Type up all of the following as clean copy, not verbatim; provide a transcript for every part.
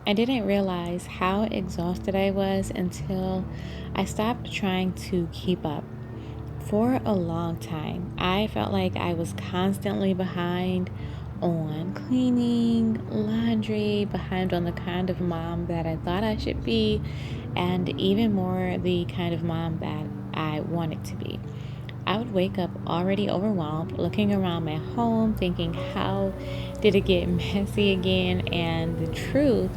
I didn't realize how exhausted I was until I stopped trying to keep up. For a long time, I felt like I was constantly behind on cleaning, laundry, behind on the kind of mom that I thought I should be, and even more the kind of mom that I wanted to be. I would wake up already overwhelmed, looking around my home, thinking, how did it get messy again? And the truth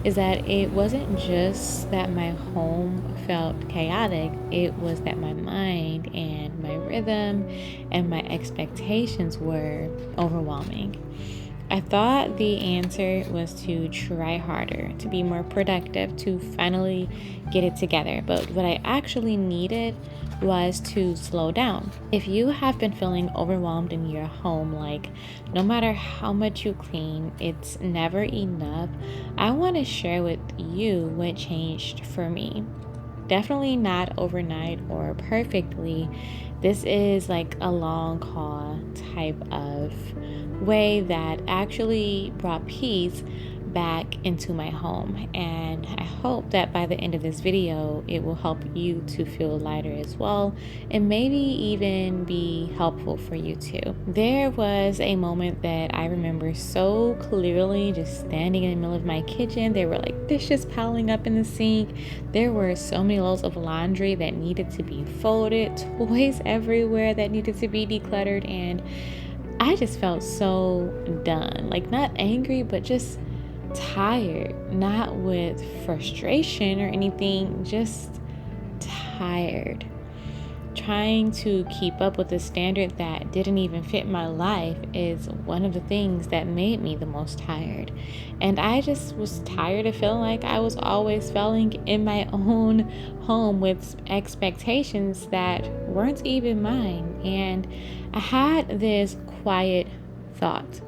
is that it wasn't just that my home felt chaotic, it was that my mind and my rhythm and my expectations were overwhelming. I thought the answer was to try harder, to be more productive, to finally get it together. But what I actually needed was to slow down. If you have been feeling overwhelmed in your home, like no matter how much you clean, it's never enough, I want to share with you what changed for me. Definitely not overnight or perfectly. This is like a long haul type of way that actually brought peace back into my home. And I hope that by the end of this video, it will help you to feel lighter as well, and maybe even be helpful for you too. There was a moment that I remember so clearly, just standing in the middle of my kitchen. There were like dishes piling up in the sink. There were so many loads of laundry that needed to be folded, toys everywhere that needed to be decluttered, and I just felt so done. Like, not angry, but just tired. Not with frustration or anything, just tired. Trying to keep up with a standard that didn't even fit my life is one of the things that made me the most tired. And I just was tired of feeling like I was always failing in my own home with expectations that weren't even mine. And I had this quiet thought: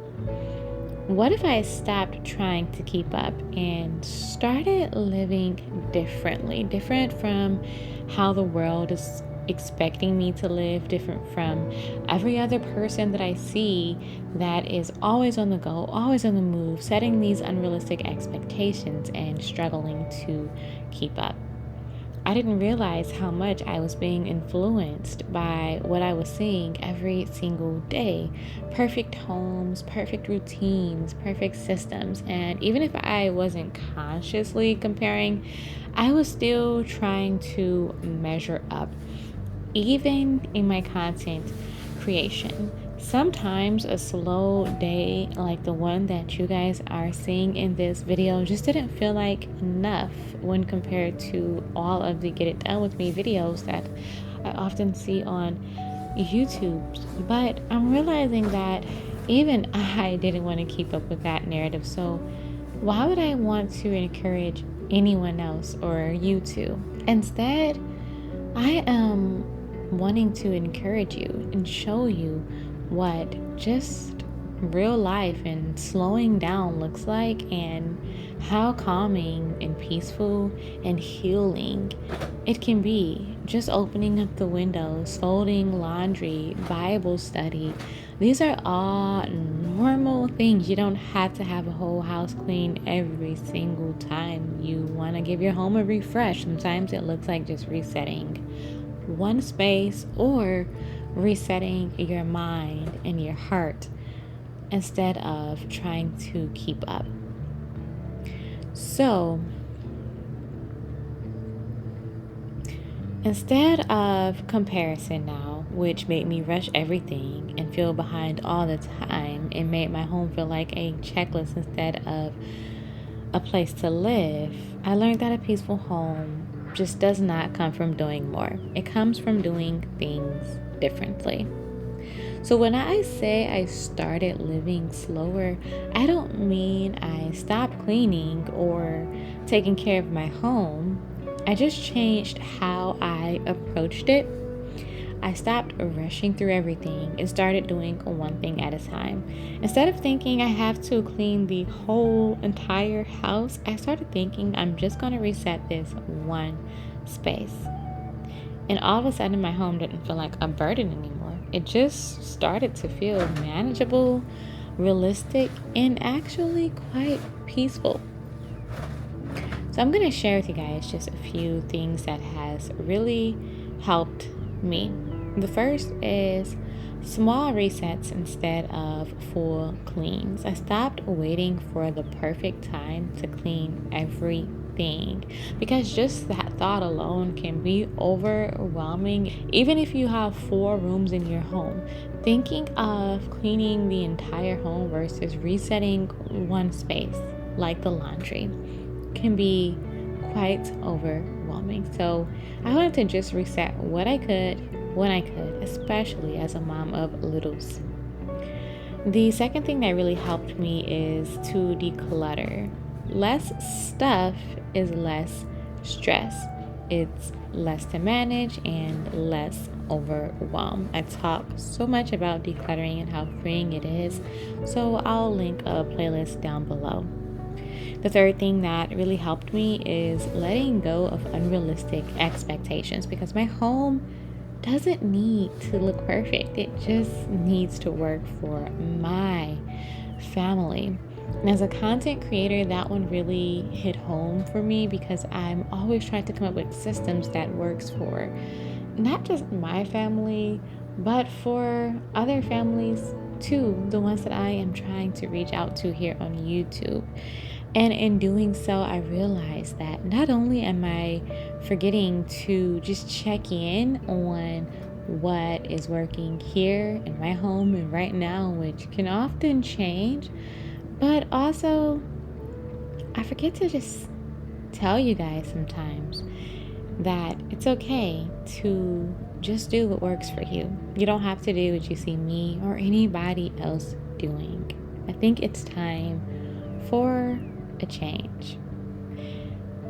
what if I stopped trying to keep up and started living differently? Different from how the world is expecting me to live, different from every other person that I see that is always on the go, always on the move, setting these unrealistic expectations and struggling to keep up. I didn't realize how much I was being influenced by what I was seeing every single day. Perfect homes, perfect routines, perfect systems. And even if I wasn't consciously comparing, I was still trying to measure up, even in my content creation. Sometimes a slow day like the one that you guys are seeing in this video just didn't feel like enough when compared to all of the Get It Done With Me videos that I often see on YouTube. But I'm realizing that even I didn't want to keep up with that narrative. So why would I want to encourage anyone else or you to? Instead, I am wanting to encourage you and show you what just real life and slowing down looks like, and how calming and peaceful and healing it can be. Just opening up the windows, folding laundry, Bible study. These are all normal things. You don't have to have a whole house clean every single time you want to give your home a refresh. Sometimes it looks like just resetting one space or resetting your mind and your heart instead of trying to keep up. So, instead of comparison now, which made me rush everything and feel behind all the time, it made my home feel like a checklist instead of a place to live. I learned that a peaceful home just does not come from doing more. It comes from doing things differently. So when I say I started living slower, I don't mean I stopped cleaning or taking care of my home. I just changed how I approached it. I stopped rushing through everything and started doing one thing at a time. Instead of thinking I have to clean the whole entire house, I started thinking I'm just going to reset this one space. And all of a sudden, my home didn't feel like a burden anymore. It just started to feel manageable, realistic, and actually quite peaceful. So I'm going to share with you guys just a few things that has really helped me. The first is small resets instead of full cleans. I stopped waiting for the perfect time to clean everything, because just that thought alone can be overwhelming. Even if you have 4 rooms in your home, thinking of cleaning the entire home versus resetting one space like the laundry can be quite overwhelming. So I wanted to just reset what I could when I could, especially as a mom of littles. The second thing that really helped me is to declutter. Less stuff is less stress. It's less to manage and less overwhelm. I talk so much about decluttering and how freeing it is, so I'll link a playlist down below. The third thing that really helped me is letting go of unrealistic expectations, because my home doesn't need to look perfect. It just needs to work for my family. And as a content creator, that one really hit home for me, because I'm always trying to come up with systems that works for not just my family, but for other families too, the ones that I am trying to reach out to here on YouTube. And in doing so, I realized that not only am I forgetting to just check in on what is working here in my home and right now, which can often change, but also I forget to just tell you guys sometimes that it's okay to just do what works for you. You don't have to do what you see me or anybody else doing. I think it's time for a change.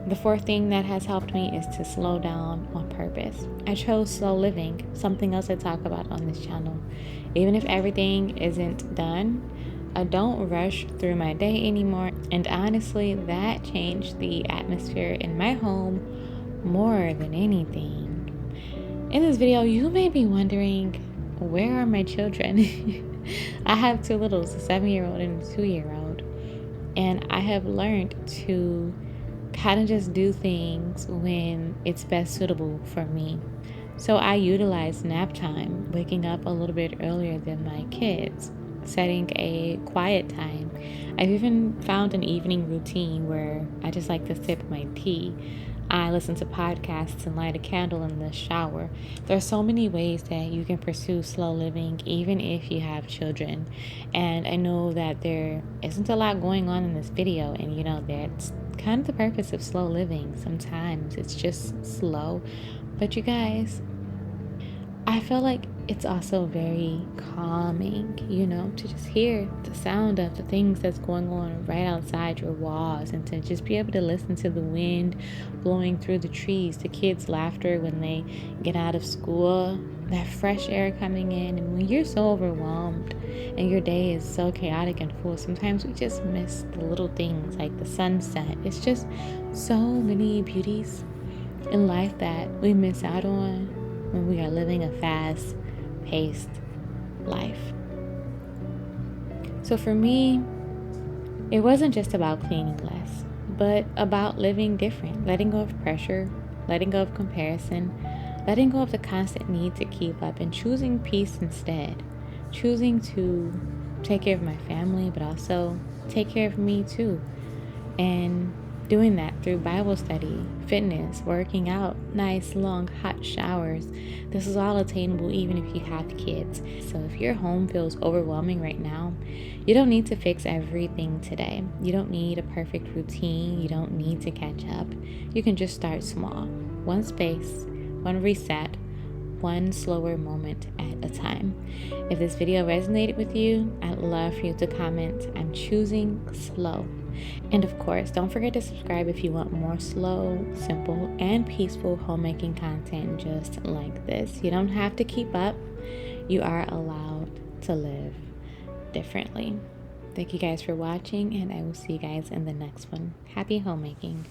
The fourth thing that has helped me is to slow down on purpose. I chose slow living, something else I talk about on this channel. Even if everything isn't done, I don't rush through my day anymore. And honestly, that changed the atmosphere in my home more than anything. In this video, you may be wondering, where are my children? I have 2 littles, a 7-year-old and a 2-year-old. And I have learned to kind of just do things when it's best suitable for me. So I utilize nap time, waking up a little bit earlier than my kids, setting a quiet time. I've even found an evening routine where I just like to sip my tea. I listen to podcasts and light a candle in the shower. There are so many ways that you can pursue slow living, even if you have children. And I know that there isn't a lot going on in this video, and that's kind of the purpose of slow living. Sometimes it's just slow. But you guys, I feel like it's also very calming, to just hear the sound of the things that's going on right outside your walls, and to just be able to listen to the wind blowing through the trees, the kids' laughter when they get out of school, that fresh air coming in. And when you're so overwhelmed and your day is so chaotic and full, sometimes we just miss the little things like the sunset. It's just so many beauties in life that we miss out on when we are living a fast-paced life. So for me, it wasn't just about cleaning less, but about living different, letting go of pressure, letting go of comparison, letting go of the constant need to keep up, and choosing peace instead, choosing to take care of my family, but also take care of me too. And doing that through Bible study, fitness, working out, nice, long, hot showers. This is all attainable even if you have kids. So if your home feels overwhelming right now, you don't need to fix everything today. You don't need a perfect routine. You don't need to catch up. You can just start small. One space, one reset, one slower moment at a time. If this video resonated with you, I'd love for you to comment, "I'm choosing slow." And of course, don't forget to subscribe if you want more slow, simple, and peaceful homemaking content just like this. You don't have to keep up. You are allowed to live differently. Thank you guys for watching, and I will see you guys in the next one. Happy homemaking.